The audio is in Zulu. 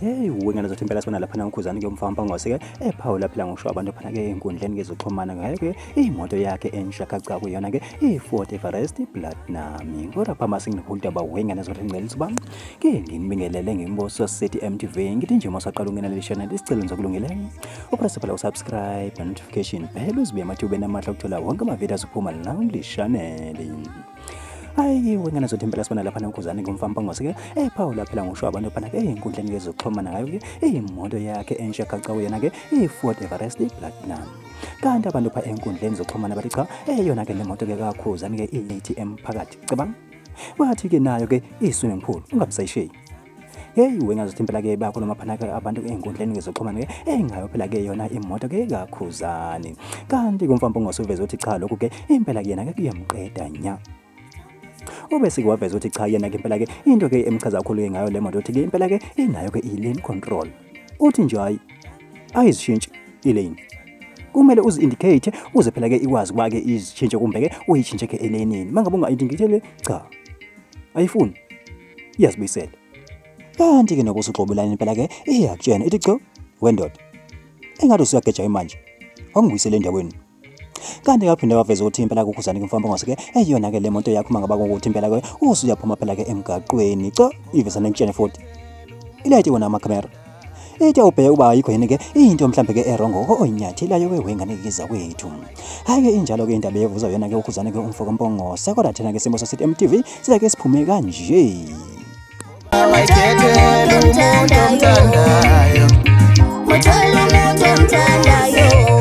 Hey wengane zothi impela sibona lapha uKhuzani ke umfamba ngoseke ephawula phela ngisho abantu phana ke ezinkundleni kezoxhumana ngayo ke imoto yakhe enshaka kuyona ke i-Ford Everest Platinum. Kodwa phama singihulda wengane zothi ngicela bami ke nginibingelele ngimboso City MTV ngithi nje masaqala ungena le channel isicelo ngizokulungela upress phela usubscribe na notification bell uzibe emathubeni amahla ukuthola wonke ama-video aphuma la kule channel. Hayi wengane zothi impela sibona lapha uKhuzani ngumfamba ngoseke ephawula phela ngisho abantu phana ke ezinkundleni kezoxhumana ngayo ke imoto yakhe enshaka kuyona ke i-Ford Everest Platinum. Kanti abantu pha ezinkundleni zoxhumana bathi cha yona ke le moto ke kaKhuzani ke i-ATM phakathi cabanga bathi ke nayo ke i-swimming pool ungabisayishiyi. Hey wengane zothi impela ke bakhuluma phana ke abantu ezinkundleni kezoxhumana ke engayo phela ke yona imoto ke kaKhuzani. Kanti kumfamba ngosuveza uthi cha lokho ke impela kuyena ke kuyamqeda nya. Ubese kwaveza ukuthi cha yena ke impela ke into ke emchaza kakhulu ngayo le moto uthi ke impela ke inayo ke i-lane control. Uthi nje hayi ayizishintshe i-lane. Kumele uzi-indicate uze phela ke ikwazi kuba ke izishintshe kumbe ke uyishintshe ke elenini. Mangabe unga-indicate cha ayifuni iyazibuyisela. Kanti ke nokusuxobulana impela ke iyakutshena ithi cha wendoda engathi usuyageja manje angibuyisele endaweni. Kanti kaphinde waveza ukuthi impela uKhuzani kumfamba ngoseke eyona ke le moto yakho mangaba ukuthi impela ke usuyaphuma phela ke emgaqweni cha ivesa nentshene futhi ilayite wona amakhamera ethi awubheke uba ayikho yini ke into mhlambe ke erongo oyinyathelayo ke wengane kiza kwethu. Hayi ke injalo ke indaba yevuza yona ke uKhuzani ke umfoko mpongose kodwa thina ke simo City MTV sike siphume kanje. Awayekhethe umuntu omthandayo, mthole umuntu omthandayo.